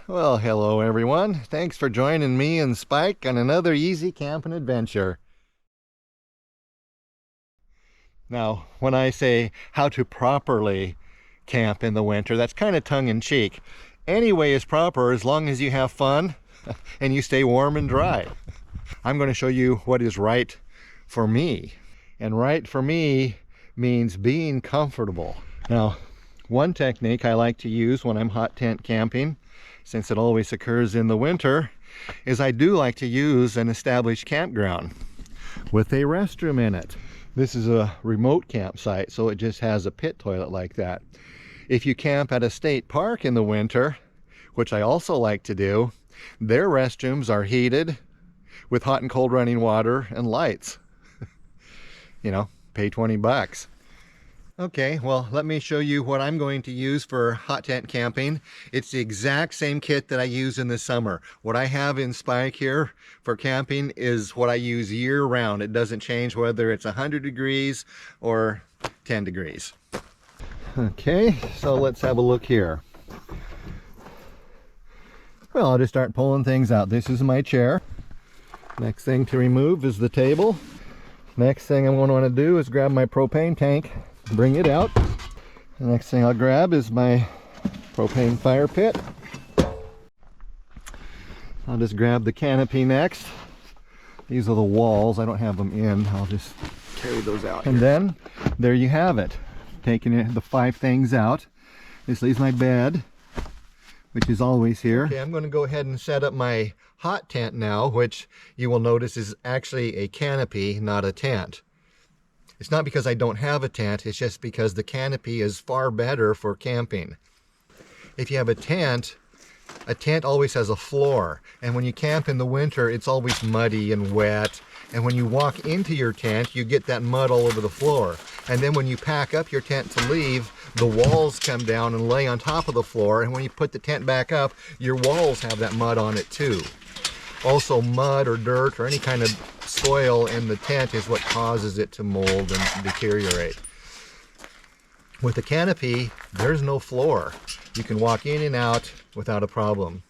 Well, hello everyone. Thanks for joining me and Spike on another easy camping adventure. Now, when I say how to properly camp in the winter, that's kind of tongue-in-cheek. Any way is proper as long as you have fun and you stay warm and dry. I'm going to show you what is right for me. And right for me means being comfortable. Now, one technique I like to use when I'm hot tent camping, since it always occurs in the winter, is I do like to use an established campground with a restroom in it. This is a remote campsite, so it just has a pit toilet like that. If you camp at a state park in the winter, which I also like to do, their restrooms are heated with hot and cold running water and lights. You know, pay 20 bucks. Okay, well, let me show you what I'm going to use for hot tent camping. It's the exact same kit that I use in the summer. What I have in Spike here for camping is what I use year round. It doesn't change whether it's 100 degrees or 10 degrees. Okay, so let's have a look here. Well, I'll just start pulling things out. This is my chair. Next thing to remove is the table. Next thing I'm going to want to do is grab my propane tank, bring it out. The next thing I'll grab is my propane fire pit. I'll just grab the canopy next. These are the walls. I don't have them in. I'll just carry those out. And then there you have it. Taking the 5 things out. This leaves my bed, which is always here. Okay, I'm going to go ahead and set up my hot tent now, which you will notice is actually a canopy, not a tent. It's not because I don't have a tent, it's just because the canopy is far better for camping. If you have a tent always has a floor, and when you camp in the winter, it's always muddy and wet, and when you walk into your tent, you get that mud all over the floor. And then when you pack up your tent to leave, the walls come down and lay on top of the floor, and when you put the tent back up, your walls have that mud on it too. Also, mud or dirt or any kind of soil in the tent is what causes it to mold and deteriorate. With the canopy, there's no floor. You can walk in and out without a problem.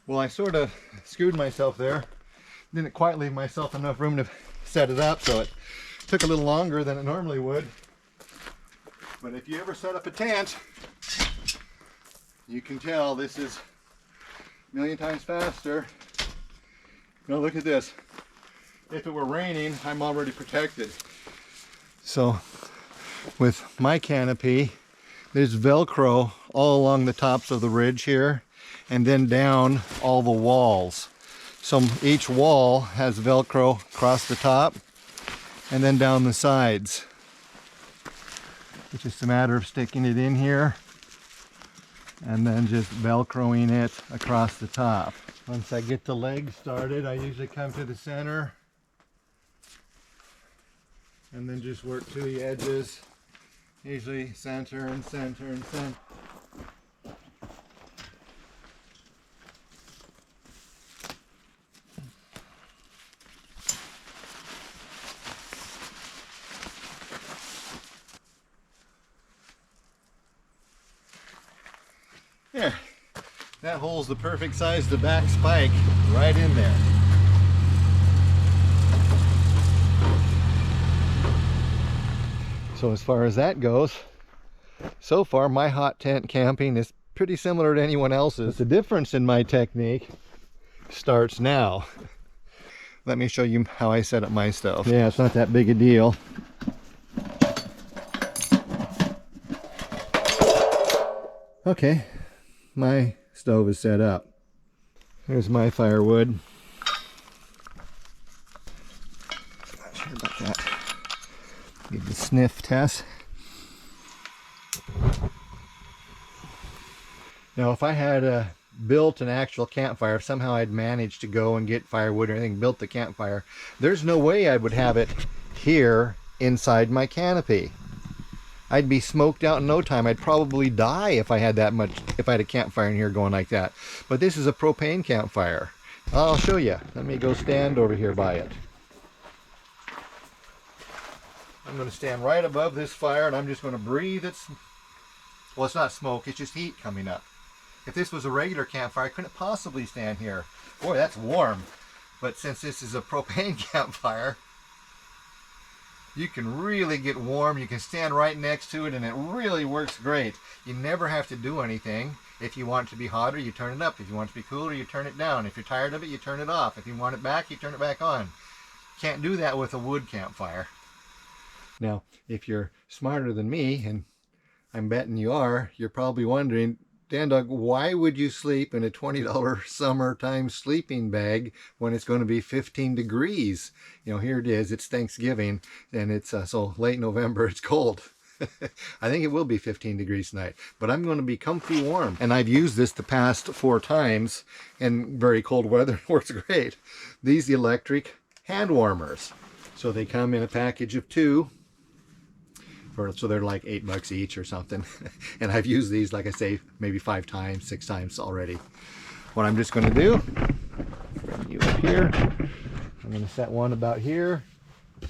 Well, I sort of screwed myself there. Didn't quite leave myself enough room to set it up, so it took a little longer than it normally would. But if you ever set up a tent, you can tell this is a million times faster. Now look at this. If it were raining, I'm already protected. So with my canopy, there's Velcro all along the tops of the ridge here, and then down all the walls. So each wall has Velcro across the top and then down the sides. It's just a matter of sticking it in here and then just Velcroing it across the top. Once I get the legs started, I usually come to the center and then just work to the edges. Usually center and center and center. There, that hole's the perfect size to back Spike right in there. So as far as that goes, so far my hot tent camping is pretty similar to anyone else's. But the difference in my technique starts now. Let me show you how I set up my stove. Yeah, it's not that big a deal. Okay. My stove is set up. Here's my firewood. Not sure about that. Give the sniff test. Now, if I had built an actual campfire, if somehow I'd managed to go and get firewood or anything, built the campfire, there's no way I would have it here inside my canopy. I'd be smoked out in no time. I'd probably die if I had that much, if I had a campfire in here going like that. But this is a propane campfire. I'll show you. Let me go stand over here by it. I'm going to stand right above this fire and I'm just going to breathe its, well, it's not smoke, it's just heat coming up. If this was a regular campfire, I couldn't possibly stand here. Boy, that's warm. But since this is a propane campfire, you can really get warm. You can stand right next to it and it really works great. You never have to do anything. If you want it to be hotter, you turn it up. If you want it to be cooler, you turn it down. If you're tired of it, you turn it off. If you want it back, you turn it back on. Can't do that with a wood campfire. Now, if you're smarter than me, and I'm betting you are, you're probably wondering, Dan Dog, why would you sleep in a $20 summertime sleeping bag when it's going to be 15 degrees? You know, here it is, it's Thanksgiving, and it's so late November, it's cold. I think it will be 15 degrees tonight, but I'm going to be comfy warm. And I've used this the past 4 times in very cold weather. It works great. These electric hand warmers. So they come in a package of 2. So they're like $8 each or something. And I've used these, like I say, maybe 5 times, 6 times already. What I'm just going to do, bring you up here. I'm going to set one about here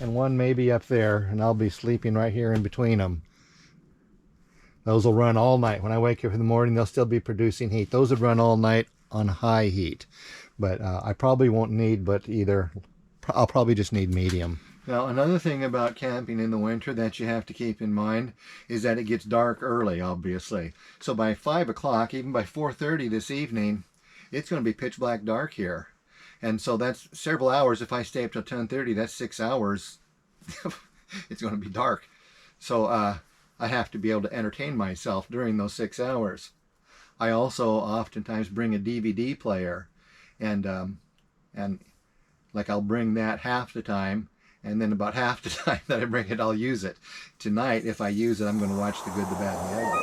and one maybe up there, and I'll be sleeping right here in between them. Those will run all night. When I wake up in the morning, they'll still be producing heat. Those would run all night on high heat. But I probably won't need but either. I'll probably just need medium. Now, another thing about camping in the winter that you have to keep in mind is that it gets dark early, obviously. So by 5 o'clock, even by 4:30 this evening, it's going to be pitch black dark here. And so that's several hours. If I stay up till 10:30, that's 6 hours. It's going to be dark. So I have to be able to entertain myself during those 6 hours. I also oftentimes bring a DVD player, and like I'll bring that half the time, and then about half the time that I bring it, I'll use it. Tonight, if I use it, I'm going to watch The Good, the Bad, and the Ugly.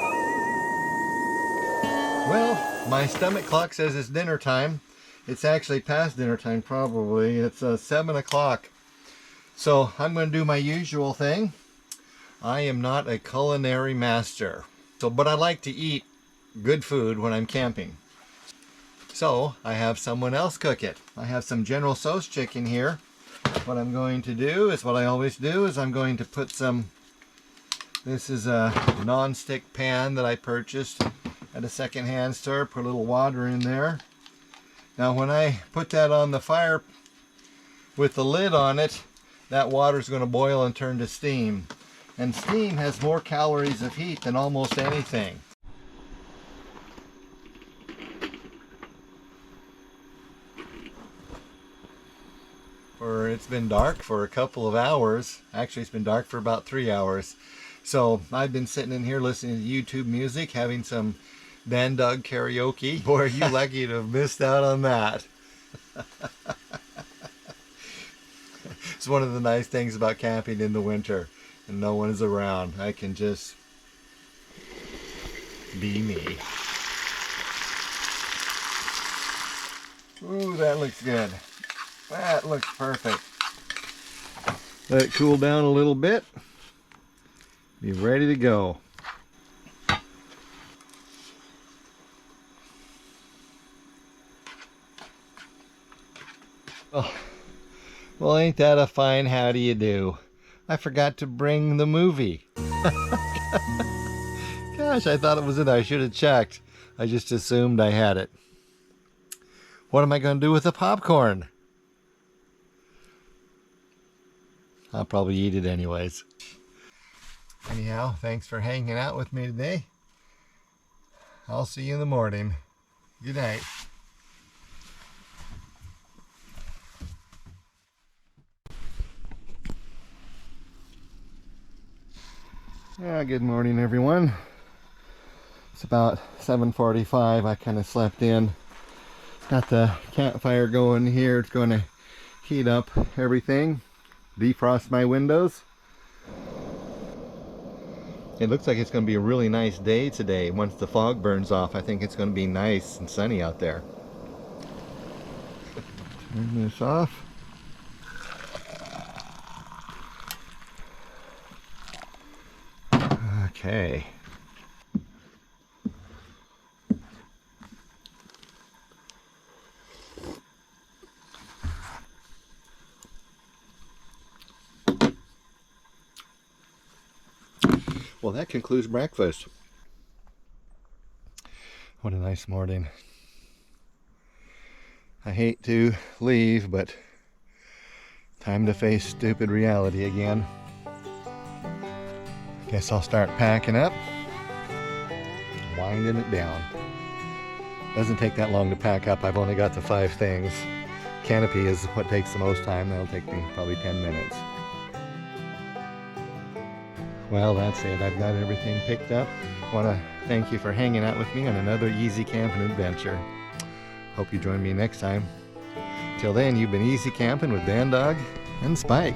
Well, my stomach clock says it's dinner time. It's actually past dinner time, probably. It's 7 o'clock. So I'm going to do my usual thing. I am not a culinary master, but I like to eat good food when I'm camping. So I have someone else cook it. I have some General Tso's chicken here. What I'm going to do is what I always do is I'm going to put some, this is a non-stick pan that I purchased at a secondhand store. Put a little water in there. Now when I put that on the fire with the lid on it, that water is going to boil and turn to steam. And steam has more calories of heat than almost anything. It's been dark for a couple of hours. Actually, it's been dark for about 3 hours. So I've been sitting in here listening to YouTube music, having some Dan Dog karaoke. Boy, are you lucky to have missed out on that. It's one of the nice things about camping in the winter and no one is around. I can just be me. Ooh, that looks good. That looks perfect. Let it cool down a little bit. Be ready to go. Oh, well, ain't that a fine how do you do? I forgot to bring the movie. Gosh, I thought it was in there. I should have checked. I just assumed I had it. What am I going to do with the popcorn? I'll probably eat it anyways. Anyhow, thanks for hanging out with me today. I'll see you in the morning. Good night. Good morning, everyone. It's about 7:45. I kind of slept in. Got the campfire going here. It's going to heat up everything. Defrost my windows. It looks like it's going to be a really nice day today. Once the fog burns off, I think it's going to be nice and sunny out there. Turn this off. Okay. Well, that concludes breakfast. What a nice morning. I hate to leave, but time to face stupid reality again. Guess I'll start packing up, winding it down. Doesn't take that long to pack up. I've only got the 5 things. Canopy is what takes the most time. That'll take me probably 10 minutes. Well, that's it. I've got everything picked up. I want to thank you for hanging out with me on another easy camping adventure. Hope you join me next time. Till then, you've been easy camping with Dan Dog and Spike.